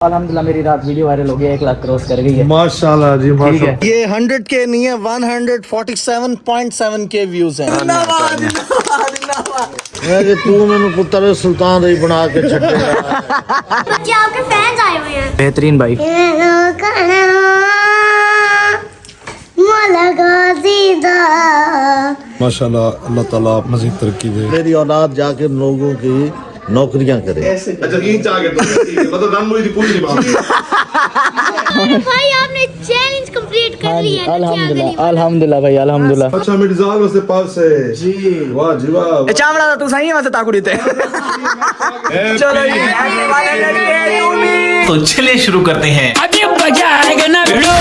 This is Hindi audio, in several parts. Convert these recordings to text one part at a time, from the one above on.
अल्हम्दुलिल्लाह मेरी रात वीडियो वायरल हो गई, 1 लाख क्रॉस कर गई है। माशाल्लाह जी ठीक है। माशाल्लाह। ये 100K नहीं है, 147.7K व्यूज हैं। तू मैंने पुत्र सुल्तान रही बना के छक्के बच्चे आपके फैंस आए हुए हैं। बेहतरीन भाई। माशाल्लाह, अल्लाह ताला मजीद तरक्की दे। मेरी औलाद जाके लोगों की नौकरियां करे। भाई आपने चैलेंज कंप्लीट कर लिया। अल्हम्दुलिल्लाह अल्हम्दुलिल्लाह भाई अल्हम्दुलिल्लाह। अच्छा मेरी जान से पास है जी। वाह जी वाह। चावड़ा तो सही है, वैसे ताकुड़ी थे। चलो जी तो चलिए शुरू करते हैं। अभी मजा आएगा ना भिड़ो।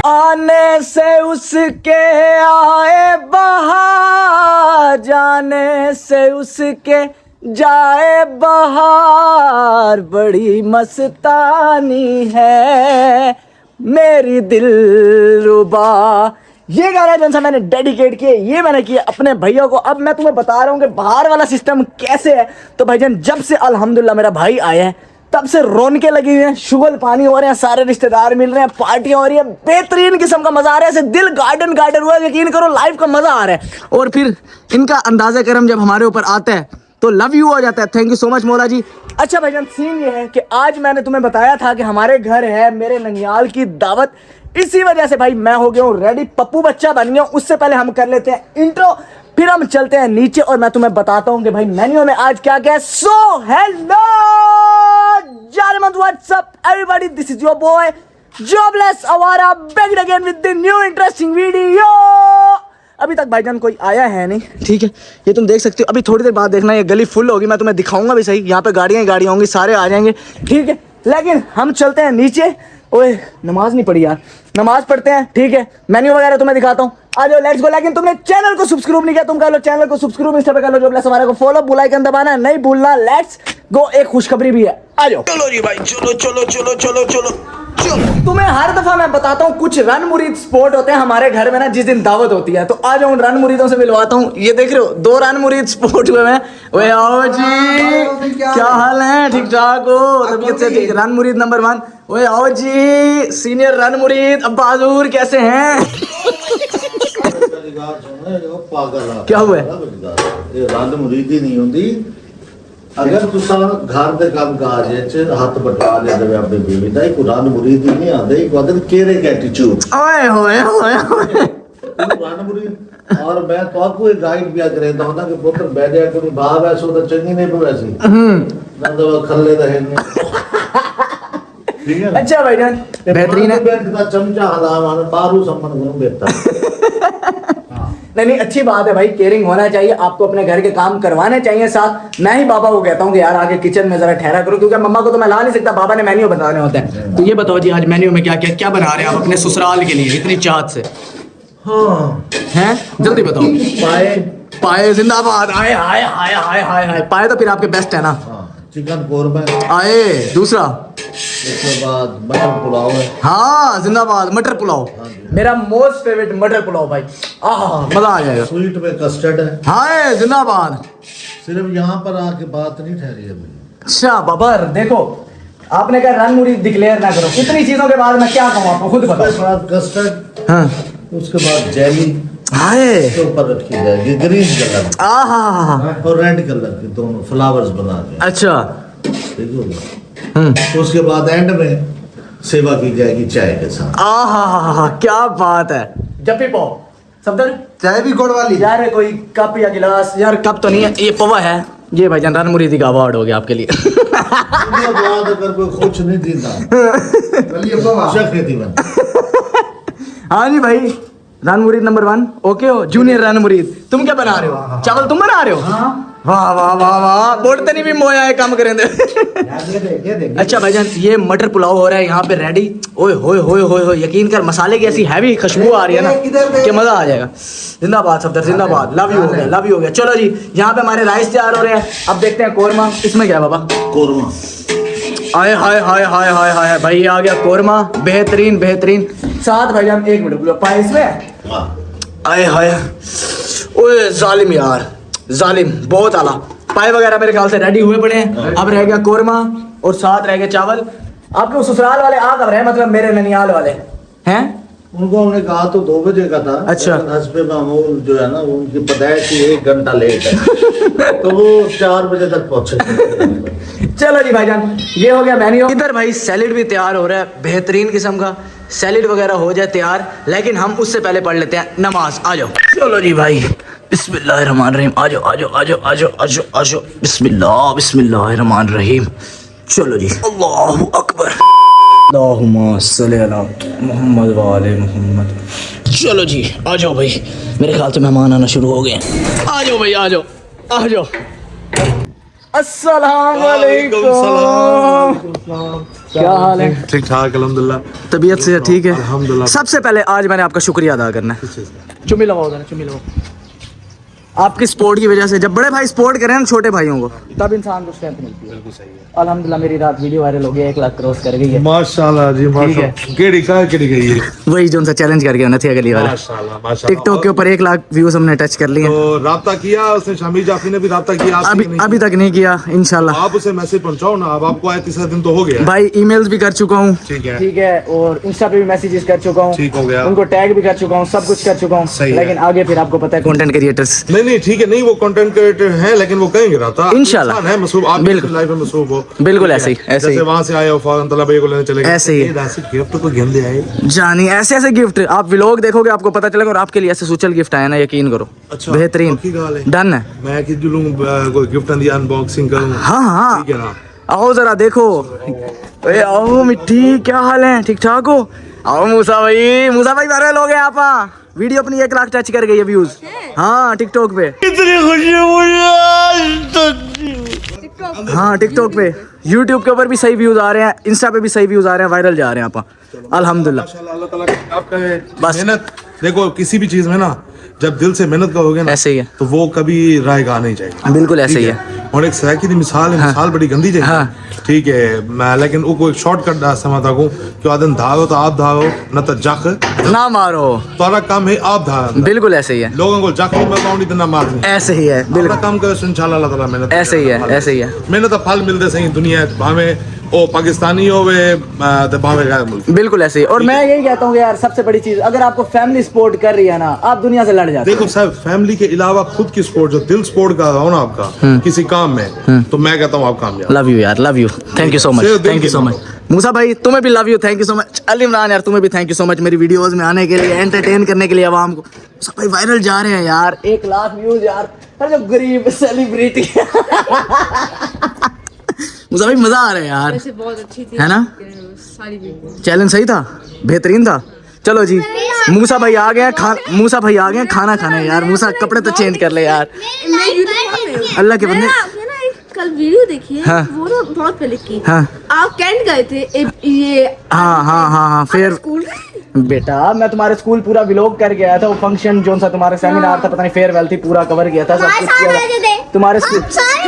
आने से उसके आए बहार, जाने से उसके जाए बहार, बड़ी मस्तानी है मेरी दिलरुबा। ये गाना जो सा मैंने डेडिकेट किया, ये मैंने किया अपने भैया को। अब मैं तुम्हें बता रहा हूँ कि बाहर वाला सिस्टम कैसे है। तो भाईजान जब से अल्हम्दुलिल्लाह मेरा भाई आया है तब से रौनकें लगी हुई हैं, शुगल पानी हो रहे हैं, सारे रिश्तेदार मिल रहे हैं, पार्टियां हो रही है, बेहतरीन किस्म का मजा आ रहा है। ऐसे दिल गार्डन गार्डन हुआ है, यकीन करो लाइफ का मजा आ रहा है। और फिर इनका अंदाजा करम जब हमारे ऊपर आता है तो लव यू हो जाता है। थैंक यू सो मच मौला जी। अच्छा भाईजान सीन ये है कि आज मैंने तुम्हें बताया था कि हमारे घर है मेरे ननियाल की दावत, इसी वजह से भाई मैं हो गया हूँ रेडी, पप्पू बच्चा बन गया हूँ। उससे पहले हम कर लेते हैं इंट्रो, फिर हम चलते हैं नीचे और मैं तुम्हें बताता हूँ कि भाई मेन्यू में आज क्या क्या है। So hello Jarman, what's up everybody, this is your boy Jobless Awara back again with the new interesting video। अभी तक भाईजान कोई आया है नहीं, ठीक है, ये तुम देख सकते हो। अभी थोड़ी देर बाद देखना ये गली फुल होगी, मैं तुम्हें दिखाऊंगा भी सही। यहाँ पे गाड़ियाँ ही गाड़ियाँ होंगी, सारे आ जाएंगे, ठीक है। लेकिन हम चलते हैं नीचे। ओए नमाज नहीं पढ़ी यार, नमाज पढ़ते हैं, ठीक है। मेन्यू वगैरह तुम्हें दिखाता हूँ, आ जाओ लेट्स गो। लेकिन तुमने चैनल को सब्सक्राइब नहीं किया, तुम कर लो चैनल को सब्सक्राइब, इंस्टा पे कर लो जोबलेस हमारे को फॉलो, बेल आइकन दबाना नहीं भूलना। Let's go. एक खुशखबरी भी है, आ जाओ। चलो जी भाई, चलो चलो चलो चलो चलो चलो। तुम्हें हर दफा मैं बताता हूँ कुछ रन मुरीद स्पॉट होते हैं हमारे घर में ना, जिस दिन दावत होती है। तो आ जाओ रन मुरीदों से मिलवाता हूँ। ये देख रहे हो 2 रन मुरीद स्पॉट हुए हैं। ओए आओ जी, क्या हाल है, ठीक ठाक हो, तबीयत से ठीक। रन मुरीद नंबर 1, ओए आओ जी सीनियर रन मुरीद अब्बा हजूर, कैसे हैं? क्या हुआ है? रन मुरीदी नहीं होंदी। अगर तुसा घर दे काम काज च हाथ बटा ले दे अपनी बीवी दा, कोई रन मुरीदी नहीं आंदे, कोई अदर केरे एटीट्यूड। ओए होए होए होए। रन मुरीद और मैं तो आपको एक गाइड भी करेंदा हूं ना कि पुत्र बैठ जा कोई भाव ऐसो तो चंगी नहीं पवेसी। ना तो खल्ले रहेंगे, ठीक है। अच्छा भाईजान बेहतरीन है। बैठ का चमचा हलावा बारू सम्मान गुण बेहतर। नहीं अच्छी बात है भाई, केयरिंग होना चाहिए, आपको अपने घर के काम करवाने चाहिए साथ। मैं ही बाबा को कहता हूँ कि यार आगे किचन में जरा ठहरा करो, क्योंकि मम्मा को तो मैं ला नहीं सकता, बाबा ने मेन्यू बताने होते हैं। तो ये बताओ जी आज मेन्यू में क्या क्या क्या बना रहे हैं आप अपने ससुराल के लिए इतनी चाहत से? हाँ हैं जल्दी बताओ। पाए पाए जिंदाबाद। आए हाय हाय हाय हाय हाय। पाए तो फिर आपके बेस्ट है ना। चिकन कोरमा आए दूसरा, उसके बाद मटन पुलाव है। हाँ जिंदाबाद। मटर पुलाव, मेरा मोस्ट फेवरेट मटर पुलाव भाई, आहा मजा आ जाएगा। स्वीट में कस्टर्ड है। हाँ जिंदाबाद। सिर्फ यहाँ पर आके बात नहीं ठहरी है मेरी। अच्छा बाबर देखो, आपने कहा रन मुरीद डिक्लेयर ना करो, इतनी चीजों के बाद मैं क्या कहूँ आपको, खुद उसके बताओ। बाद कस्टर्ड, हाँ उसके बाद जेली हाय के ऊपर रखी जाएगी, ग्रीन कलर आहा और रेड कलर की दोनों फ्लावर्स बना के, अच्छा। ठीक होगा। उसके बाद एंड में सेवा की जाएगी चाय के साथ। आहा क्या बात है। जब पाओ सफदर चाय भी गुड़ वाली यार, कोई कप या गिलास? यार कप तो नहीं है, ये पवा है। ये भाईजान रन मुरीदी का अवार्ड हो गया आपके लिए। बाद अगर कोई कुछ नहीं देता हाँ जी भाई, रन मुरीद नंबर 1 ओके हो। जूनियर रन मुरीद तुम क्या बना रहे हो? चावल तुम बना रहे हो? वाह वाह वाह वाह, बोलते नहीं भी मोया है काम करें दे। अच्छा भाईजान ये मटर पुलाव हो रहा है यहाँ पे रेडी। ओए होए होए होए होए, यकीन कर मसाले की ऐसी हैवी खुशबू आ रही है ना कि मजा आ जाएगा। जिंदाबाद सफदर जिंदाबाद। लव यू हो गया, लव यू हो गया। चलो जी यहाँ पे हमारे राइस तैयार हो रहे हैं। अब देखते हैं कोरमा, इसमें क्या है बाबा? कोरमा। आए हाय हाय हाय हाय हाय भाई, ये आ गया कोरमा, बेहतरीन बेहतरीन। साथ भाईजान 1 मिनट पाए इसमें। आए हाय, ओए जालिम यार, जालिम बहुत आला। पाए वगैरह मेरे ख्याल से रेडी हुए पड़े हैं। अब रह गया कोरमा और साथ रह गए चावल। आपके ससुराल वाले आ कब रहे, मतलब मेरे ननियाल वाले हैं? उनको हमने कहा तो 2 बजे का था। अच्छा। हस्बे मामूल जो है ना उनकी पैदाइश 1 घंटा लेट है तो वो 4 बजे तक पहुंचे। चलो जी भाईजान, ये हो गया मेन्यू। इधर भाई सैलेड भी तैयार हो रहा है, बेहतरीन किस्म का सैलेड वगैरह हो जाए तैयार, लेकिन हम उससे पहले पढ़ लेते हैं नमाज। आ जाओ। चलो जी भाई, बिस्मिल्लाहिर्रहमानिर्रहीम। आ जाओ आ जाओ आ जाओ आ जाओ आ जाओ आ जाओ। बिस्मिल्लाह बिस्मिल्लाहिर्रहमानिर्रहीम। चलो जी, अल्लाहु अकबर, अल्लाहुम्मा सल्ली अला मुहम्मद व आले मुहम्मद। चलो जी आ जाओ भाई, मेरे ख्याल से मेहमान आना शुरू हो गए हैं। आ जाओ भाई, आ जाओ आ जाओ। अस्सलाम वालेकुम। क्या हाल है? ठीक ठाक अल्हम्दुलिल्लाह। तबीयत से ठीक है? अल्हम्दुलिल्लाह। सबसे पहले आज मैंने आपका शुक्रिया अदा करना है। चुम्मी लगाओ जरा, चुम्मी लगाओ। आपकी सपोर्ट की वजह से, जब बड़े भाई सपोर्ट करें ना छोटे भाइयों को, तब इंसान को स्ट्रेंथ मिलती है। बिल्कुल सही है। अल्हम्दुलिल्लाह मेरी रात वीडियो वायरल हो गया, 1 लाख क्रॉस कर गई है। माशाल्लाह जी माशाल्लाह। केड़ी गई है? वही जो उनसे चैलेंज करके होना थी अगली वाला। माशाल्लाह माशाल्लाह। टिकटॉक के ऊपर 1 लाख व्यूज हमने टच कर लिए। तो राब्ता किया उसने, शामिल जाफी ने भी राब्ता किया आपसे? अभी तक नहीं किया, इंशाल्लाह। आप उसे मैसेज पहुंचाओ ना। अब आपको आया 3 दिन तो हो गया भाई। ईमेल्स भी कर चुका हूँ, ठीक है और इंस्टा पे भी मैसेजेस कर चुका हूँ, ठीक हो गया। उनको टैग भी कर चुका हूँ, सब कुछ कर चुका हूँ। सही है। लेकिन आगे फिर आपको पता है कंटेंट क्रिएटर्स। नहीं ठीक है, नहीं वो कंटेंट क्रिएटर है लेकिन वो कहेंगे राब्ता इंशाल्लाह है मसरूफ। आप बिल्कुल लाइफ में मसरूफ हो। बिल्कुल ऐसे ही जैसे वहां से आए हो फौरन तलब को लेने चले गए, ऐसे ही गिफ्ट को गेंदे आए जानी। ऐसे गिफ्ट आप व्लॉग देखोगे आपको पता चलेगा, और आपके लिए ऐसे सोशल गिफ्ट आए ना, यकीन करो। अच्छा, बेहतरीन डन है। मैं कि जुलूं कोई गिफ्ट दी अनबॉक्सिंग करूं। हाँ ठीक है ना। आओ जरा देखो। ओए आओ मिट्टी, क्या हाल है? ठीक ठाक हो? आओ मूसा भाई वायरल हो गए आप। वीडियो अपनी 1 लाख टच कर गई है व्यूज। हाँ टिकटॉक पे। कितनी खुशी मुझे। हाँ टिकटॉक पे, यूट्यूब के ऊपर भी सही व्यूज आ रहे हैं, इंस्टा पे भी सही व्यूज आ रहे हैं, वायरल जा रहे हैं आप। अल्हम्दुलिल्लाह। अल्लाह ताला आपका है। बस मेहनत देखो, किसी भी चीज में ना जब दिल से मेहनत करोगे ना, ऐसे ही है, तो वो कभी रायगा नहीं जाएगा। बिल्कुल ऐसे ही है। और एक सराकी दी मिसाल है। हाँ। मिसाल बड़ी गंदी जाएगी। हाँ। ठीक है, मैं लेकिन वो एक शॉर्टकट समझता हूँ कि आदन धागो तो आप धागो न तो जख ना मारो। तुम्हारा काम है आप धागो। बिल्कुल ऐसे ही है। लोगों को जख नहीं मरवाऊंगी तो ना मारनी। ऐसे ही है, बिल्कुल बिल्कुल काम करे इंशाल्लाह अल्लाह ताला मेहनत ऐसे ही है, ऐसे ही है। मेहनत का फल मिलते सही दुनिया भावे ओ पाकिस्तानी होवे तो भावे गैर मुल्क। बिल्कुल ऐसे ही। और मैं यही कहता हूँ यार, सबसे बड़ी चीज, अगर आपको फैमिली सपोर्ट कर रही है ना, आप दुनिया से लड़ जाते देखो साहब, फैमिली के अलावा खुद की सपोर्ट, जो दिल सपोर्ट का हो ना आपका किसी काम में, तो मैं कहता हूँ आप कामयाब। लव यू यार, love you, thank you so much, thank you so much. Musa भाई तुम्हें भी love you, thank you so much. Ali Imran यार तुम्हें भी थैंक यू सो मच, मेरी वीडियोस में आने के लिए, एंटरटेन करने के लिए आवाम को। मूसा भाई वायरल जा रहे हैं यार, 1 लाख व्यूज यार। अरे जो गरीब सेलिब्रिटी मूसा भाई मजा आ रहा है यार। वैसे बहुत अच्छी थी, है ना? सारी वीडियो चैलेंज सही था, बेहतरीन था। चलो जी, मूसा भाई आ गए, मूसा भाई आ गए खाना खाने यार। मूसा कपड़े तो चेंज कर ले यार, अल्लाह के बंदे। कल वीडियो देखी, हाँ। वो ना बहुत पहले की। हाँ। आप कैंट गए थे ये। हाँ फिर स्कूल बेटा मैं तुम्हारे स्कूल पूरा व्लॉग कर गया था। वो फंक्शन जो सा तुम्हारा सेमिनार था, पता नहीं फेयरवेल थी, पूरा कवर किया था, सब कुछ किया था तुम्हारे स्कूल।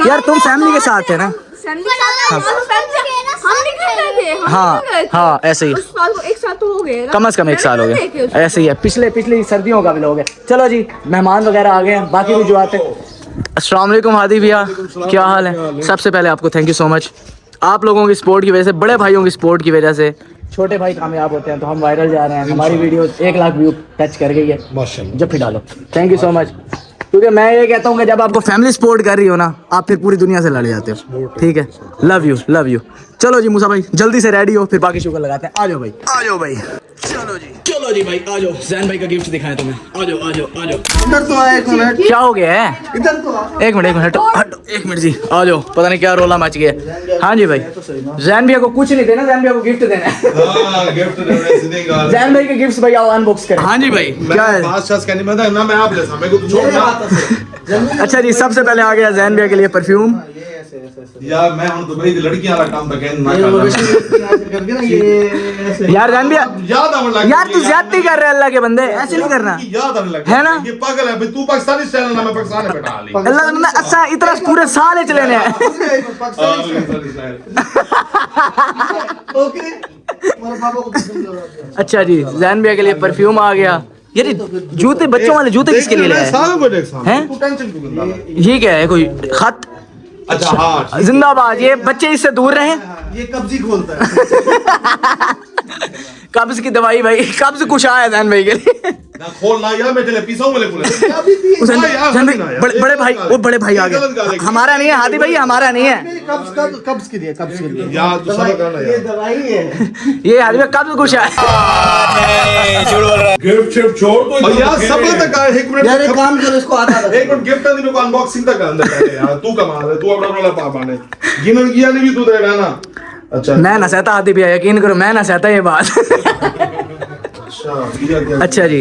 यार तुम फैमिली के साथ थे ना? हाँ ऐसे ही। एक साल तो हो गए, कम से कम 1 साल हो गया। ऐसे ही है, पिछली सर्दियों का व्लॉग है। चलो जी, मेहमान वगैरह आ गए हैं, बाकी भी जो आते हैं। अस्सलाम वालेकुम हादी भैया, क्या हाल है? सबसे पहले आपको थैंक यू सो मच। आप लोगों की सपोर्ट की वजह से, बड़े भाइयों की सपोर्ट की वजह से छोटे भाई कामयाब होते हैं, तो हम वायरल जा रहे हैं। हमारी वीडियो 1 लाख व्यू टच कर गई है, जब भी डालो। Thank you so much. क्योंकि मैं ये कहता हूँ कि जब आपको फैमिली सपोर्ट कर रही हो ना, आप फिर पूरी दुनिया से लड़ जाते हो। ठीक है, लव यू लव यू। चलो जी मूसा भाई जल्दी से रेडी हो, फिर बाकी शुगर लगाते हैं। आ जाओ भाई, आ जाओ भाई। चलो जी भाई आ जाओ, जैन भाई का गिफ्ट दिखाएं तुम्हें। आ जाओ आ जाओ आ जाओ। इधर तो आए, 1 मिनट। क्या हो गया है? इधर तो आ। 1 मिनट हटो 1 मिनट जी, आ जाओ। पता नहीं क्या रोला मच गया। हाँ जी भाई, जैन भैया को कुछ नहीं देना, जैन भैया को गिफ्ट देना है। जैन भाई के गिफ्ट भाई आओ अनबॉक्स करें। हाँ जी भाई, क्या है? अच्छा जी, सबसे पहले आ गया जैन भैया के लिए परफ्यूम। यार मैं हूं दुबई की लड़कियां वाला काम तक ना यार जैन भैया, याद आने लगा। यार तू ज्यादती कर रहा है, अल्लाह के बंदे ऐसे नहीं करना। याद आने लगा है ना? ये पागल है भाई, तू पाकिस्तानी स्टाइल ना मैं पाकिस्तान में बैठा ली। अल्लाह के बंदे अच्छा इतना पूरे साल चले ने। अच्छा जी, जैन भैया के लिए परफ्यूम आ गया। यार जूते, बच्चों वाले जूते किसके लिए लाए हैं? ये क्या है, कोई खत? अच्छा हाँ जिंदाबाद। ये बच्चे इससे दूर रहें। ये कब्जी खोलता है। कब्ज की दवाई भाई, कब्ज कुछ आया जैन भाई के लिए। ना खोलना यार, मैं चले पीसाऊं मेरे हुसैन भाई, बड़े भाई, वो बड़े भाई आ गए। हमारा नहीं है हादी भाई, हमारा नहीं है। कब्ज के लिए, कब्ज के लिए यार तू समझ रहा ना ये यार। दवाई है। ये हादी भाई कब्ज कुछ आया। गिफ्ट शिफ्ट छोड़ दो यार, सब तक आए। एक मिनट यार एक काम करो, इसको आधा एक मिनट गिफ्ट दिन को अनबॉक्सिंग तक अंदर पहले यार। तू कमाल है, तू अपना वाला पापा ने गिनन किया नहीं भी तू दे रहा ना। अच्छा मैं ना सहता हादी भैया, यकीन करो मैं ना सहता ये बात। अच्छा किया क्या? अच्छा जी,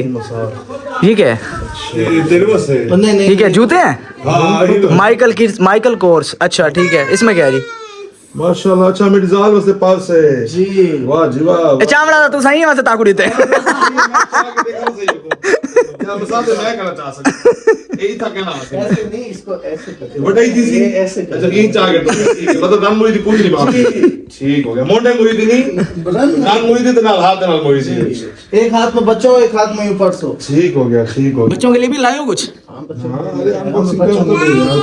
ये क्या है? ये तेरे बस है। नहीं नहीं, ये क्या जूते हैं? हाँ ये तो माइकल कोर्स। अच्छा ठीक है, इसमें क्या है जी? माशाल्लाह। अच्छा मिर्जाल वसे पास है जी। वाह जी वाह। चावड़ा तो सही है वैसे ताकुड़ी थे। क्या बता दे, मैं कहना चाह सकता यही था कहना। ऐसे नहीं, इसको ऐसे करके वटाई थी सी ये ऐसे अच्छा ये चाह के तो ठीक है, मतलब रन मुई दी पूरी नहीं बात। ठीक हो गया। मोटे मुई दी नहीं रन मुई दी तो ना हाथ नाल मुई सी। एक हाथ में बच्चों, एक हाथ में ऊपर सो। ठीक हो गया, ठीक हो गया। बच्चों के लिए भी लाए हो कुछ? हाँ, अरे अनबॉक्सिंग कर दो यार।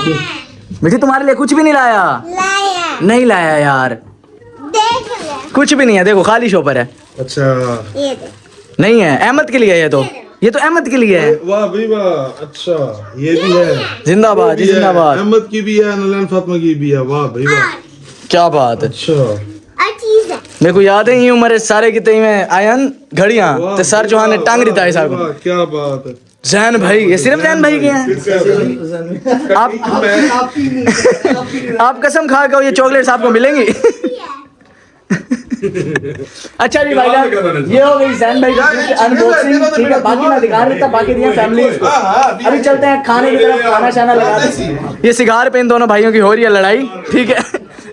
बेटी तुम्हारे लिए कुछ भी नहीं लाया? लाया नहीं लाया यार, देख ले कुछ भी नहीं है। देखो खाली शॉपर है। अच्छा ये देख नहीं है, अहमद के लिए है ये तो अहमद के लिए है। वाह भाई वाह। अच्छा ये भी है, जिंदाबाद जी, ये भी है। जिंदाबाद। अहमद की भी है, नलन फातिमा की भी है। वाह भाई वाह। क्या बात है। अच्छा और चीज है मेरे को याद है ये उम्र सारे की तई में आयन घड़ियां वाह, तो सर जो ने टांग रही था ऐसा। वाह, क्या बात है। जैन भाई, ये सिर्फ जैन भाई के हैं। आप कसम खा के ये चॉकलेट्स आपको मिलेंगी। अच्छा जी भाई जान, ये हो गई जैन भाई की अनबॉक्सिंग। ठीक है, बाकी मैं दिखा नहीं था, बाकी दिया फैमिली को। अभी चलते हैं खाने की तरफ, खाना शाना लगाते हैं। ये सिगार पे इन दोनों भाइयों की हो रही है लड़ाई। ठीक है,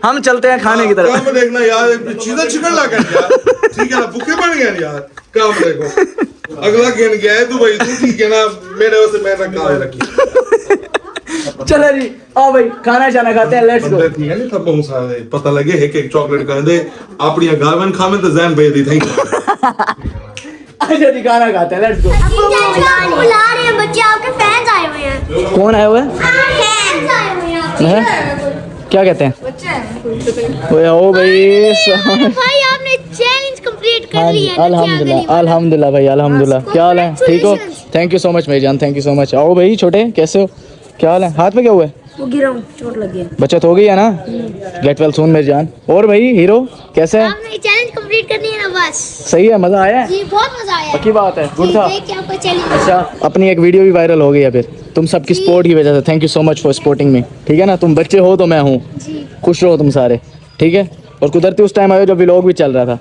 हम चलते हैं खाने की तरफ। काम देखना यार, चीजें चिकन ला कर यार। ठीक है ना, भूखे बन गए यार। काम देखो अगला गेन गया है तू भाई, तू ठीक है ना। मेरे वैसे मैं रखा है रखी। चलो जी आओ भाई खाना शाना खाते हैं, लेट्स गो। ठीक है नहीं था बहुत सारे पता लगे एक एक चॉकलेट कर दे अपनी गावन खामे तो जैन भेज दी थी। अच्छा जी खाना खाते हैं, लेट्स गो। बुला रहे हैं बच्चे, आपके फैंस आए हुए हैं। कौन आए हुए हैं? फैंस आए हुए हैं हैं? क्या कहते हैं? ओए ओ भाई भाई, आपने चैलेंज कंप्लीट कर हाँ जी, लिया है। अल्हम्दुलिल्लाह अल्हम्दुलिल्लाह भाई अल्हम्दुलिल्लाह। क्या हाल है? ठीक हो? थैंक यू सो मच मेरी जान, थैंक यू सो मच। आओ भाई छोटे, कैसे हो? क्या हाल है? हाथ में क्या हुआ है? वो गिरा हूँ, चोट लगी है। बचत हो गई है ना? गेट वेल सून मेरी जान। और भाई हीरो कैसे है? आपने चैलेंज कंप्लीट करनी है ना बस। सही है, मजा आया है? जी बहुत मजा आया। पक्की बात है, गुड था। देख के आपका चैलेंज। अच्छा, अपनी एक वीडियो भी वायरल हो गई है फिर तुम सबकी सपोर्ट की वजह से। Thank you so much for supporting me. ठीक है ना, तुम बच्चे हो तो मैं हूँ। जी खुश रहो तुम सारे। ठीक है, और कुदरती उस टाइम आए जब व्लॉग भी चल रहा था।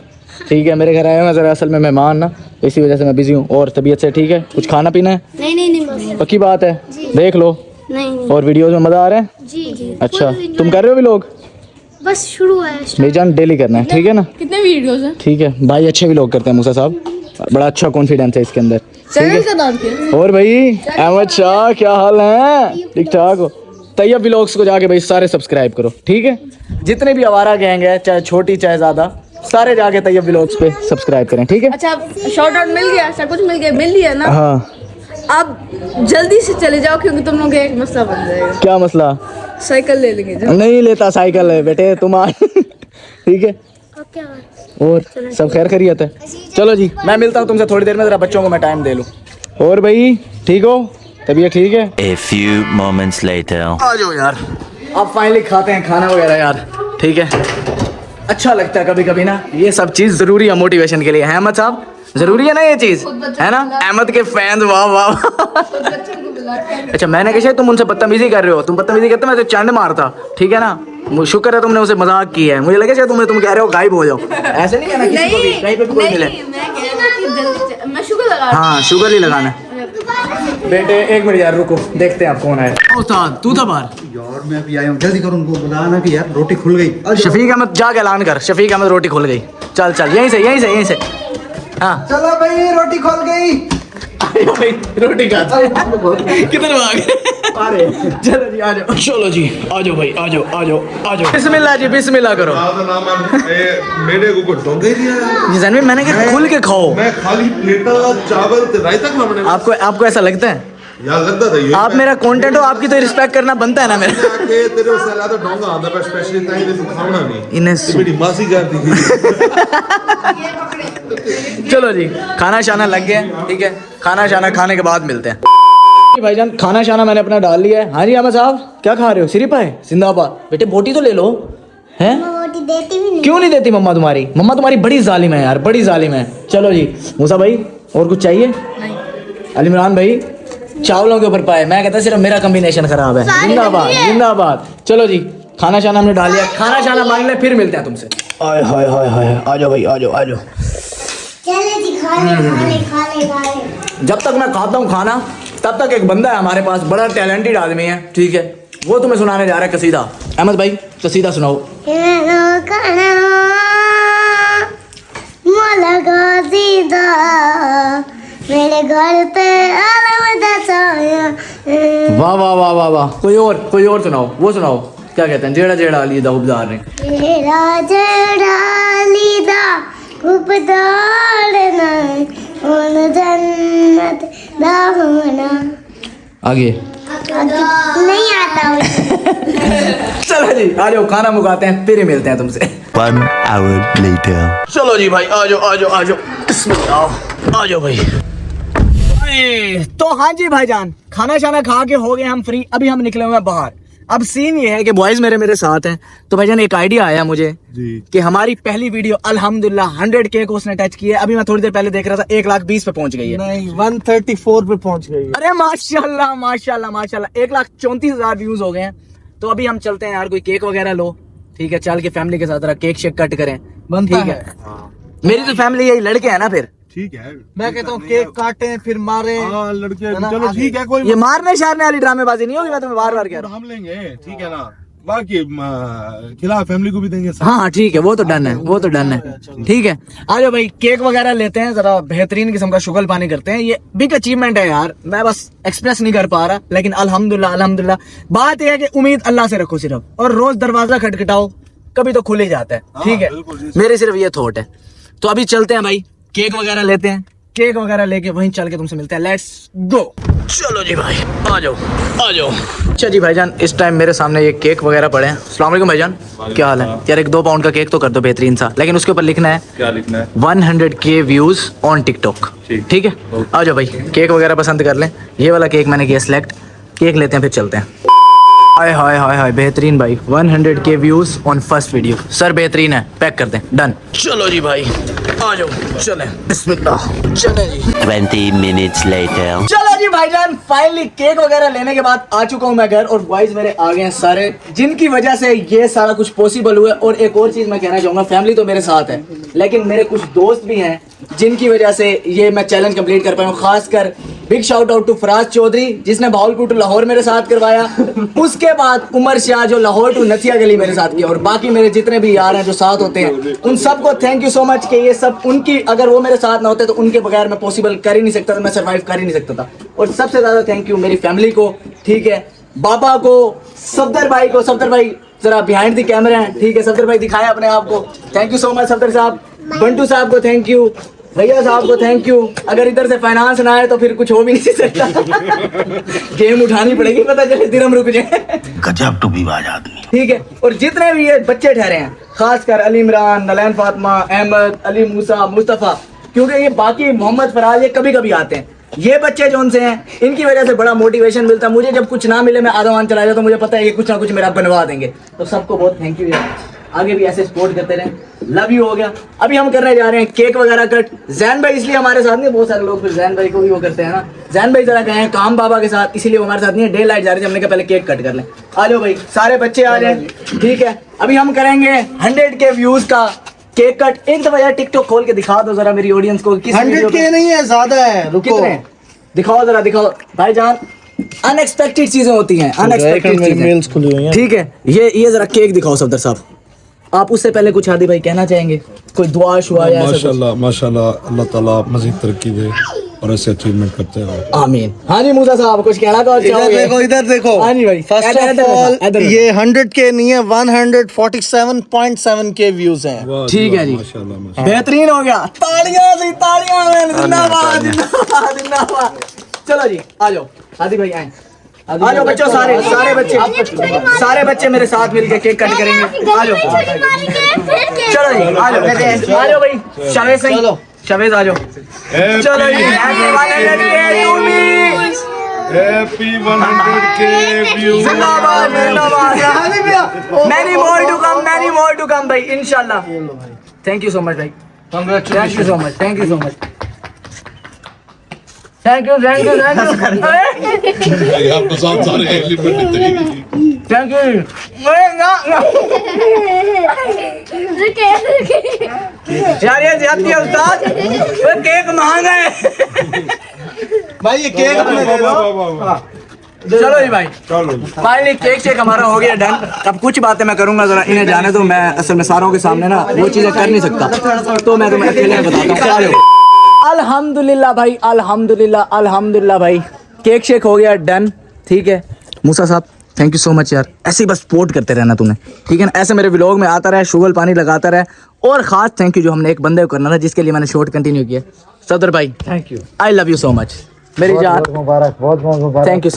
ठीक है, मेरे घर आए हुए ज़रा असल में मेहमान ना, तो इसी वजह से मैं बिजी हूँ। और तबीयत से ठीक है? कुछ खाना पीना है? नहीं बस। पक्की बात है, देख लो। नहीं और वीडियोस में मजा आ रहा है? जी अच्छा, Full enjoy। तुम कर रहे हो व्लॉग? बस शुरू है start। मेरी जान डेली करना है, ठीक है ना? कितने वीडियोस हैं? ठीक है भाई, अच्छे व्लॉग करते हैं मूसा साहब, बड़ा अच्छा कॉन्फिडेंस है इसके अंदर। चैनल का नाम क्या है? और भाई अहमद शाह क्या हाल है? ठीक ठाक हो? तैयब व्लॉग्स को जाके भाई सारे सब्सक्राइब करो। ठीक है, जितने भी आवारा गैंग है, चाहे छोटी चाहे ज्यादा, सारे जाके तैयब व्लॉग्स पे सब्सक्राइब करें। ठीक है? अच्छा, शॉर्ट आउट मिल गया, सब कुछ मिल गया, मिल लिया ना? हाँ। अब जल्दी से चले जाओ क्योंकि तुम लोग का एक मसला बन जाएगा। क्या मसला? साइकिल ले लेंगे जब। नहीं लेता साइकिल है बेटे तुम आ। ठीक है, ओके और और सब खैर खैरियत है? चलो जी, मैं मिलता हूँ तुमसे थोड़ी देर में, जरा बच्चों को मैं टाइम दे लूँ। और भाई ठीक हो? तबीयत ठीक है? A few moments later. आ जाओ यार, अब फाइनली खाते हैं खाना वगैरह यार। ठीक है, अच्छा लगता है कभी कभी ना, ये सब चीज़ ज़रूरी है मोटिवेशन के लिए। है अहमद साहब, ज़रूरी है ना ये चीज़, है ना? अहमद के फैंस, वाह वाह। अच्छा, मैंने कहा शायद तुम उनसे बदतमीजी कर रहे हो। तुम बदतमीजी करते मैं तो चंड मारता। ठीक है ना, शुक्र है तुमने उसे मजाक किया है। मुझे लगे शायद तुम कह रहे हो गायब हो जाओ। ऐसे नहीं कहना किसी को भी, कहीं पे भी कोई मिले। मैं कह रहा था कि जल्दी मैं शुगर लगा रहा हाँ, शुगर ही लगाना है। बेटे एक मिनट यार रुको, देखते हैं आप कौन है। उस्ताद तू था बाहर? यार मैं अभी आया हूँ, जल्दी करो, उनको बुलाना कि यार रोटी खुल गई। शफीक अहमद जाके ऐलान कर, शफीक अहमद रोटी खुल गई। चल चल, यहीं से। हाँ चलो भाई रोटी खुल गई। भाई रोटी खाता किधर भाग? अरे चलो जी आ जाओ। चलो जी आ जाओ भाई, आ जाओ। बिस्मिल्लाह जी, बिस्मिल्लाह करो। नाम है मेरे को कुछ डोंगे दिया जी जानवी, मैंने कहा खुल के खाओ। मैं खाली प्लेटा चावल ते रायता खा बने। आपको ऐसा लगता है? यार लगता था ये आप मेरा कंटेंट हो, आपकी तो रिस्पेक्ट करना बनता है ना मेरा। आके तेरे उस साला तो ढोंगा आंदा पर स्पेशली ताई ने तू खाना नहीं इन्हें ते मेरी मासी करती थी। चलो जी, खाना शाना लग गया, ठीक है। खाना शाना खाने के बाद मिलते हैं भाईजान। खाना शाना मैंने अपना डाल लिया है। हाँ जी अहमद साहब, क्या खा रहे हो? सिरी पाए जिंदाबाद। बेटे बोटी तो ले लो। हैं? रोटी देती भी नहीं। क्यों नहीं देती मम्मा तुम्हारी? मम्मा तुम्हारी बड़ी जालिम है यार, बड़ी जालिम है। चलो जी, मूसा भाई और कुछ चाहिए? अली इमरान भाई चावलों के ऊपर पाए। मैं कहता सिर्फ मेरा कॉम्बिनेशन खराब है। जिंदाबाद जिंदाबाद। चलो जी, खाना शाना हमने डाल लिया। खाना शाना मांग ले, फिर मिलते हैं तुमसे। आय हाय हाय हाय, आ जाओ भाई, आ जाओ आ जाओ। चले जी, खा ले खा ले खा ले खा ले। जब तक मैं खाता हूँ खाना, तब तक एक बंदा है हमारे पास, बड़ा टैलेंटेड आदमी है, ठीक है। वो तुम्हें सुनाने जा रहा है कसीदा। अहमद भाई कसीदा सुनाओ। मेरे घर पे वाह वाह वाह वाह वाह। कोई और सुनाओ, वो सुनाओ, क्या कहते हैं? जेड़ा जेड़ा लीदा उपदार ने, जेड़ा जेड़ा लीदा उपदार ने उन जन्नत दा होना। आगे नहीं आता मुझे। चलो जी, आ जाओ खाना मुकाते हैं, फिर ही मिलते हैं तुमसे। 1 hour later. चलो जी भाई, आ जाओ आ जाओ आ जाओ। बिस्मिल्लाह, आ जाओ भाई। तो हाँ जी भाईजान, खाना शाना खा के हो गए हम फ्री। अभी हम निकले हुए हैं बाहर। अब सीन ये है कि बॉयज मेरे साथ हैं। तो भाईजान एक आइडिया आया मुझे कि हमारी पहली वीडियो अल्हम्दुलिल्लाह 100K को उसने टच किया है। अभी मैं थोड़ी देर पहले देख रहा था 1,20,000 पे पहुंच गई है। नहीं, 134 पे पहुंच गई है। अरे माशाल्लाह माशाल्लाह माशाल्लाह, 1,34,000 व्यूज हो गए हैं। तो अभी हम चलते हैं यार, कोई केक वगैरह लो, ठीक है। चल के फैमिली के साथ जरा केक शेक कट करें, ठीक है। मेरी तो फैमिली यही लड़के हैं ना, फिर ठीक है। मैं कहता हूँ केक काटें फिर मारे। हाँ लड़के, चलो ठीक है, कोई ये मारने शारने वाली ड्रामेबाजी नहीं होगी। मैं तुम्हें बार बार कह रहा हूँ। हम लेंगे, ठीक है ना। बाकी खिला फैमिली को भी देंगे। हाँ हाँ ठीक है, वो तो डन है, वो तो डन है, ठीक है। आ जाओ भाई, केक वगैरह लेते हैं, जरा बेहतरीन किस्म का शुगल पानी करते हैं। ये बिग अचीवमेंट है यार, मैं बस एक्सप्रेस नहीं कर पा रहा, लेकिन अल्हम्दुलिल्लाह अल्हम्दुलिल्लाह। बात यह है कि उम्मीद अल्लाह से रखो सिर्फ, और रोज दरवाजा खटखटाओ, कभी तो खुल ही जाता है, ठीक है। मेरे सिर्फ ये थॉट है। तो अभी चलते हैं भाई, केक वगैरह लेते हैं, केक वगैरह लेके वहीं चल के तुमसे मिलते हैं। Let's go. चलो जी भाई, आ जाओ आ जाओ। अच्छा जी भाईजान, इस टाइम मेरे सामने ये केक वगैरह पड़े हैं। अस्सलाम वालेकुम भाईजान, क्या हाल है यार? एक 2 पाउंड का केक तो कर दो बेहतरीन सा, लेकिन उसके ऊपर लिखना है, क्या लिखना है? 100K व्यूज ऑन टिकटॉक, ठीक है। आ जाओ भाई, केक वगैरह पसंद कर लें। ये वाला केक मैंने किया सिलेक्ट। केक लेते हैं, फिर चलते हैं। हाय हाय हाय हाय, बेहतरीन भाई, 100K views on first video. Sir बेहतरीन है, पैक कर दें, डन। चलो जी भाई, आ जाओ, चलें, बिस्मिल्लाह, चलें जी। 20 minutes later. चलो जी भाईजान, फाइनली केक वगैरह लेने के बाद आ चुका हूँ मैं घर, और बॉयज मेरे आ गए हैं सारे, जिनकी वजह से ये सारा कुछ पॉसिबल हुआ है। और एक और चीज मैं कहना चाहूंगा, फैमिली तो मेरे साथ है, लेकिन मेरे कुछ दोस्त भी हैं जिनकी वजह से ये मैं चैलेंज कंप्लीट कर पाया हूँ। खासकर big shout out to Faraz Chaudhary, जिसने भावलपुर टू लाहौर मेरे साथ करवाया। उसके बाद उमर शाह, जो लाहौर टू नथिया गली मेरे साथ किया। और बाकी मेरे जितने भी यार हैं जो साथ होते हैं, उन सबको थैंक यू सो मच कि ये सब उनकी, अगर वो मेरे साथ ना होते तो उनके बगैर मैं पॉसिबल कर ही नहीं सकता था, मैं सर्वाइव कर ही नहीं सकता था। और सबसे ज्यादा थैंक यू मेरी फैमिली को, ठीक है, बाबा को, सफदर भाई को। सफदर भाई जरा बिहाइंड द कैमरा हैं, ठीक है। सफदर भाई दिखाएं अपने आप को। Thank you so much Safdar साहब। बंटू साहब को थैंक यू, भैया साहब को थैंक यू। अगर इधर से फाइनेंस ना आए तो फिर कुछ हो भी नहीं सकता। गेम उठानी पड़ेगी, पता चले दिरम रुक जाए। गजब टूबीबाज आदमी। ठीक है। और जितने भी ये बच्चे ठहरे हैं, खासकर अली इमरान, नलैन फातिमा, अहमद, अली मूसा, मुस्तफ़ा, क्योंकि ये बाकी मोहम्मद फराज ये कभी कभी आते हैं, ये बच्चे जो उनसे हैं, इनकी वजह से बड़ा मोटिवेशन मिलता है मुझे। जब कुछ ना मिले मैं आदमान चला जाता, तो मुझे पता है कि कुछ ना कुछ मेरा बनवा देंगे। तो सबको बहुत थैंक यू यार, आगे भी ऐसे सपोर्ट करते रहें। लव यू हो गया। अभी हम करने जा रहे हैं केक वगैरह कट। जैन भाई इसलिए हमारे साथ नहीं, बहुत सारे लोग फिर जैन भाई को भी वो करते हैं ना। जैन भाई जरा गए हैं काम बाबा के साथ, इसीलिए वो हमारे साथ नहीं है। डे लाइट जा रही है, हमने कहा पहले केक कट कर लें। आ जाओ भाई, सारे बच्चे आ जाए, ठीक है। अभी हम करेंगे 100K व्यूज का केक कट। एक दफा यार टिकटॉक खोल के दिखा दो जरा मेरी ऑडियंस को। 100K नहीं है, ज्यादा है, रुको। कितने? दिखाओ जरा, दिखाओ भाईजान। अनएक्सपेक्टेड चीजें होती हैं, अनएक्सपेक्टेड चीजें, ठीक है। ये जरा केक दिखाओ सफदर साहब। आप उससे पहले कुछ हादी भाई कहना चाहेंगे, कोई दुआ शुआ या ऐसा कुछ? माशाल्लाह माशाल्लाह, अल्लाह ताला मजीद तरक्की दे और ऐसे अचीवमेंट करते रहो, आमीन। हाँ जी मूसा साहब, कुछ कहना चाहोगे? इधर देखो। हाँ जी भाई, फर्स्ट ऑफ ऑल ये 100K नहीं है, 147.7K व्यूज हैं। ठीक है जी, माशाल्लाह बेहतरीन हो गया। तालियां से तालियां, जिंदाबाद जिंदाबाद जिंदाबाद। चलो जी आ जाओ आदि भाई आए आ जाओ बच्चों सारे बच्चे मेरे साथ मिलके केक कट करेंगे आ जाओ चलो जी आ जाओ भाई शवेज आ जाओ चलो जी हैप्पी 100k व्यू जिंदाबाद many more to come भाई इंशाल्लाह थैंक यू सो मच भाई thank you so much thank you आप तो सारे एलिमेंट थैंक यू यार ये ज्यादती है उस्ताद केक महंगा है भाई ये केक अपने दे दो। चलो जी भाई फाइनली केक शेक हमारा हो गया डन। अब कुछ बातें मैं करूंगा जरा इन्हें जाने दो मैं असल में सारों के सामने ना वो चीजें कर नहीं सकता तो मैं तुम्हें अकेले बताता हूँ। अल्हम्दुलिल्लाह भाई अल्हम्दुलिल्लाह भाई केक शेक हो गया डन ठीक है। मूसा साहब थैंक यू सो मच यार ऐसे ही बस सपोर्ट करते रहना तूने ठीक है ना ऐसे मेरे व्लॉग में आता रहे शुगल पानी लगाता रहे और खास थैंक यू जो हमने एक बंदे को करना था जिसके लिए मैंने शॉर्ट कंटिन्यू किया सदर भाई thank you I love you so much मेरी जान बहुत थैंक यू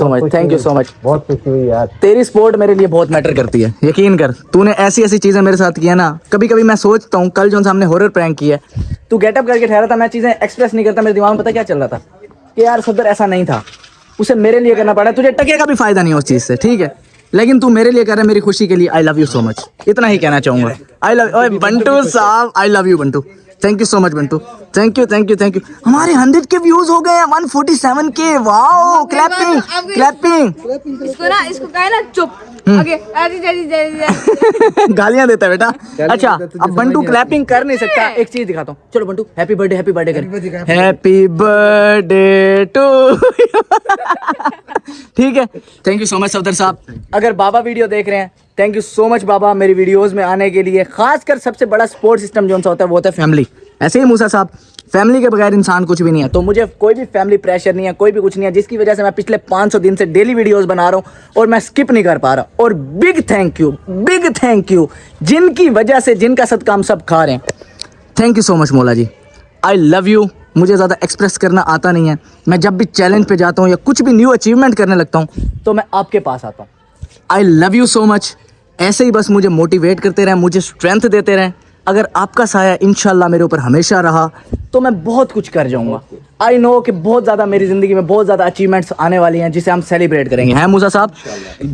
सो मच बहुत खुशी हुई यार। तेरी सपोर्ट मेरे लिए बहुत मैटर करती है यकीन कर तूने ऐसी चीजें मेरे साथ किया ना कभी कभी मैं सोचता हूँ कल जो हमने हॉरर प्रैंक किया तू गेटअप करके ठहरा था मैं चीजें एक्सप्रेस नहीं करता मेरे दिमाग में पता क्या चल रहा था कि यार सदर ऐसा नहीं था उसे मेरे लिए करना पड़ा तुझे टके का भी फायदा नहीं है उस चीज से ठीक है लेकिन तू मेरे लिए कर रहा है मेरी खुशी के लिए I love you so much इतना ही कहना चाहूंगा आई लव बंटू साहब I love you Bantu thank you so much Bantu thank you हमारे 100 के व्यूज हो गए हैं 147 के वाओ क्लैपिंग इसको कहे ना चुप ओके गालियां देता है बेटा अच्छा अब बंटू क्लैपिंग कर नहीं सकता एक चीज दिखाता हूँ चलो बंटू हैप्पी बर्थडे कर हैप्पी बर्थडे टू ठीक है thank you so much Safdar साहब अगर बाबा वीडियो देख रहे हैं थैंक यू सो मच बाबा मेरी वीडियोस में आने के लिए खासकर सबसे बड़ा सपोर्ट सिस्टम जो सा होता है वो होता है फैमिली ऐसे ही मूसा साहब फैमिली के बगैर इंसान कुछ भी नहीं है तो मुझे कोई भी फैमिली प्रेशर नहीं है कोई भी कुछ नहीं है जिसकी वजह से मैं पिछले 500 दिन से डेली वीडियोस बना रहा हूँ और मैं स्किप नहीं कर पा रहा और बिग थैंक यू जिनकी वजह से जिनका सदका हम सब खा रहे हैं थैंक यू सो मच मौला जी आई लव यू मुझे ज़्यादा एक्सप्रेस करना आता नहीं है मैं जब भी चैलेंज पे जाता हूँ या कुछ भी न्यू अचीवमेंट करने लगता हूँ तो मैं आपके पास आता हूँ I love you so much ऐसे ही बस मुझे मोटिवेट करते रहें मुझे स्ट्रेंथ देते रहें अगर आपका साया इंशाल्लाह मेरे ऊपर हमेशा रहा तो मैं बहुत कुछ कर जाऊंगा आई नो कि बहुत ज़्यादा मेरी ज़िंदगी में बहुत ज़्यादा अचीवमेंट्स आने वाली हैं जिसे हम सेलिब्रेट करेंगे हैं मूसा साहब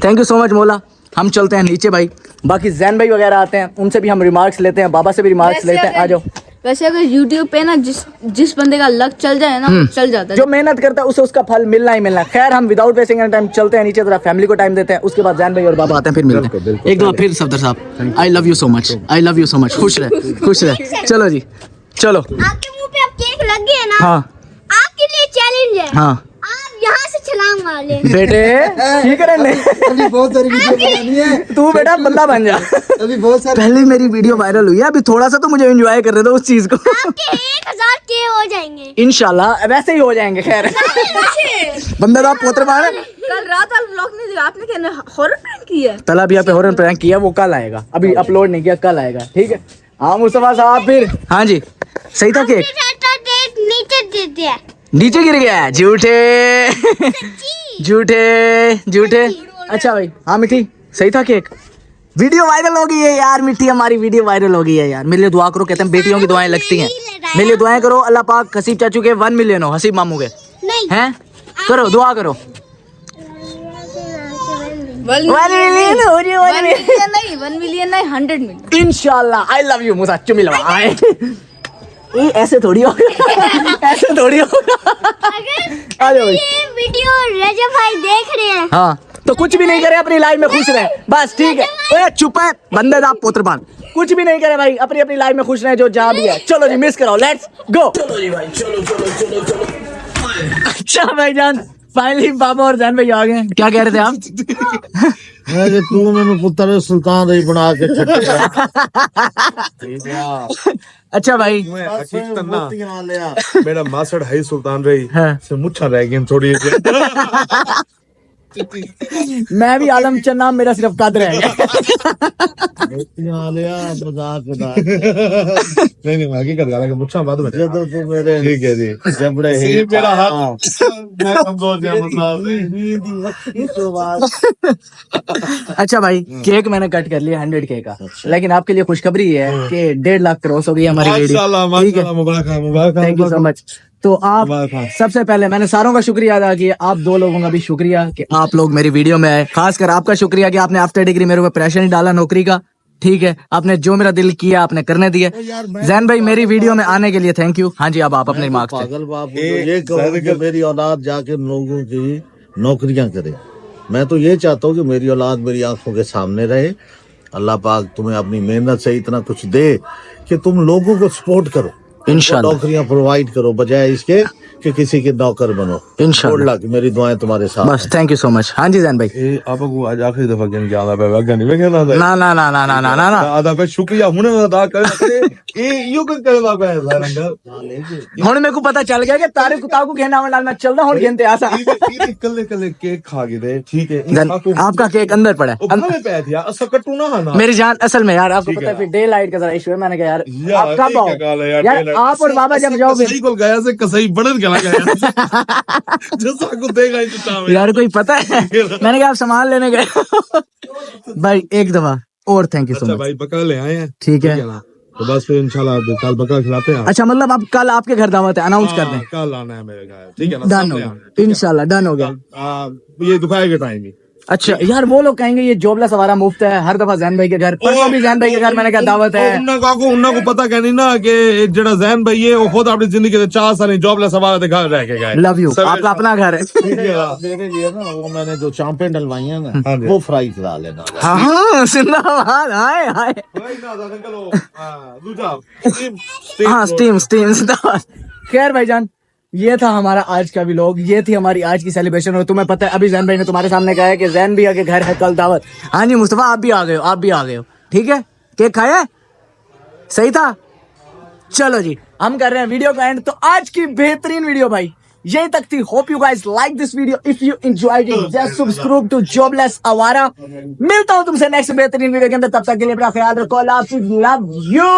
थैंक यू सो मच मौला हम चलते हैं नीचे भाई बाकी जैन भाई वगैरह आते हैं उनसे भी हम रिमार्क्स लेते हैं बाबा से भी रिमार्क्स लेते हैं आ जाओ वैसे अगर YouTube पे ना जिस बंदे का लक चल जाए ना चल जाता है जो मेहनत करता है उसे उसका फल मिलना ही मिलना खैर हम विदाउट वेस्टिंग एनी टाइम चलते हैं नीचे जरा फैमिली को टाइम देते हैं उसके बाद जैन भाई और बाबा आते हैं फिर मिलते हैं एक दो फिर सफदर साहब I love you so much खुश रहे चलो जी चलो आपके मुंह पे अब केक लग गया ना हाँ आपके लिए चैलेंज है हाँ आप यहाँ से छलांग मार ले बेटे ठीक है अभी बहुत सारी वीडियो बनानी है तू बेटा बंदा बन जा अभी बहुत सारी पहले मेरी वीडियो वायरल हुई है अभी थोड़ा सा तो मुझे एंजॉय कर रहे थे उस चीज को आपके 1000 के हो जाएंगे इंशाल्लाह वैसे ही हो जाएंगे खैर बंदा तो पोत्र मार कल रात वाला व्लॉग नहीं दिया आपने क्या हॉरर प्रैंक किया तला भी यहाँ पे हॉरर प्रैंक किया वो कल आएगा अभी अपलोड नहीं किया कल आएगा ठीक है हाँ मुस्तफा साहब फिर हाँ जी सही था केक नीचे दे दिया नीचे गिर गया झूठे अच्छा भाई हाँ मिठी सही था केक वीडियो वायरल हो गई है यार मिठी हमारी वीडियो वायरल हो गई है यार मेरे लिए दुआ करो कहते हैं बेटियों की दुआएं लगती हैं मेरे लिए दुआएं करो अल्लाह पाक हसीब चाचू के 1 मिलियन हो हसीब मामू के नहीं हैं करो दुआ करो 1 मिलियन नहीं 100 मिलियन इंशाल्लाह आई लव यू मुसा चुमी लवा ये ऐसे थोड़ी होगा ऐसे थोड़ी होगा आ जाओ भाई ये वीडियो रजब भाई देख रहे हैं हाँ तो कुछ भी नहीं करे अपनी लाइफ में खुश रहे बस ठीक है ओए चुप है बंदे दा पोत्रपान कुछ भी नहीं करे भाई अपनी अपनी लाइफ में खुश रहे जो जहाँ भी है चलो जी मिस कराओ लेट्स गो चलो जी भाई चलो अच्छा भाईजान फाइनली बाबा और जान भाई आ गए क्या कह रहे थे आप तू मैंने पुत्र सुल्तान रही बना के अच्छा भाई मेरा मासड़ है सुल्तान रही हाँ। से मुच्छा रह गई थोड़ी मैं भी आलम चन्ना, मेरा सिर्फ कद रह गया। लिया मजाक बना नहीं मैं हकीकत गल है मुच्छा बाद में ਜਦੋਂ ਤੂੰ ਮੇਰੇ ठीक है जी ਜਬੜੇ सी ਹੀ मेरा हाथ मैं कमजोर जा मतलब अच्छा भाई, केक मैंने कट कर लिया 100K का, लेकिन आपके लिए खुशखबरी है कि 1.5 लाख क्रॉस हो गई हमारी वीडियो। माशाल्लाह ठीक है, माशाल्लाह मुबारक थैंक यू सो मच। तो आप सबसे पहले मैंने सारों का शुक्रिया अदा किया, आप 2 लोगों का भी शुक्रिया कि आप लोग मेरी वीडियो में आए। खासकर आपका शुक्रिया कि आपने आफ्टर डिग्री मेरे ऊपर प्रेशर नहीं डाला नौकरी का। ठीक है, आपने जो मेरा दिल किया आपने करने दिया। जैन भाई मेरी वीडियो में आने के लिए थैंक यू। हाँ जी, अब आप अपने रिमार्क्स दें। पागल बाप हूं, तो ये कहो कि मेरी औलाद जाके लोगों की नौकरियां करे। मैं तो ये चाहता हूँ कि मेरी औलाद मेरी आंखों के सामने रहे। अल्लाह पाक तुम्हें अपनी मेहनत से इतना कुछ दे कि तुम लोगों को सपोर्ट करो, इंशाल्लाह नौकरियां प्रोवाइड करो, बजाय इसके कि किसी के नौकर बनो। इंशाल्लाह, मेरी दुआएं तुम्हारे साथ बस थैंक यू सो मच। हाँ जी जैन भाई। ए आपको आज आखिरी दफा कहने क्या आदा पे गनी में कहना था ना ना ना ना ना ना ना ना आदा पे शुक्रिया हुन अदा करे ए यो कर करदा पे रंग हुन मेरे को पता चल गया कि तारे कुत्ता को कहना वाला मैं चलदा हुन खेलते आसा। कल्ले कल्ले केक खा गए थे ठीक है जैन, आपका केक अंदर पड़ा है। अंदर में पे था अस कट्टू ना खाना मेरी जान, असल में यार आपको पता है फिर डे लाइट का जरा इशू है। मैंने कहा यार आप कब ये क्या गाल है आओ यार, यार, आप और बाबा जब जाओगे सही को गया से कसई बढ़न गला गया जैसा को देगा ही तो यार कोई पता है। मैंने कहा आप सामान लेने गए भाई। एक दफा और थैंक यू सो अच्छा मच भाई बकरा ले आए हैं ठीक है ना, तो बस फिर इंशाल्लाह कल बकरा खिलाते हैं। अच्छा, मतलब अब कल आपके घर दावत है, अनाउंस कर दें। कल आना है मेरे घर ठीक है ना, डन हो गया इंशाल्लाह, डन हो गया। ये दोपहर के टाइम ही अच्छा यार, वो लोग कहेंगे ये जोबला सवारा मुफ्त है हर दफा जैन भाई के घर, परसों भी जैन भाई के घर मैंने कहा दावत है। उन्होंने को पता कहनी ना कि जेड़ा जैन भाई है वो खुद अपनी जिंदगी के 4 साल जॉब सवार के घर रह के गए। लव यू, आपका अपना घर है। मेरे लिए ना वो मैंने जो चांपें डलवाई हैं ना वो फ्राई करा लेना। हाँ हाँ जिंदाबाद, हाय हाय। हाँ स्टीम स्टीम जिंदाबाद। खैर भाईजान, ये था हमारा आज का व्लॉग, ये थी हमारी आज की सेलिब्रेशन। और तुम्हें पता है अभी जैन भाई ने तुम्हारे सामने कहा है कि जैन भैया के घर है कल दावत। हाँ जी मुस्तफा, आप भी आ गए हो, आप भी आ गए हो। ठीक है, केक खाया है? सही था। चलो जी, हम कर रहे हैं वीडियो का एंड। तो आज की बेहतरीन वीडियो भाई यही तक थी। Hope you guys like this video. If you enjoyed it just subscribe to jobless Aawara. मिलता हूं तुमसे नेक्स्ट बेहतरीन वीडियो के अंदर, तब तक के लिए अपना ख्याल रखो। Love you.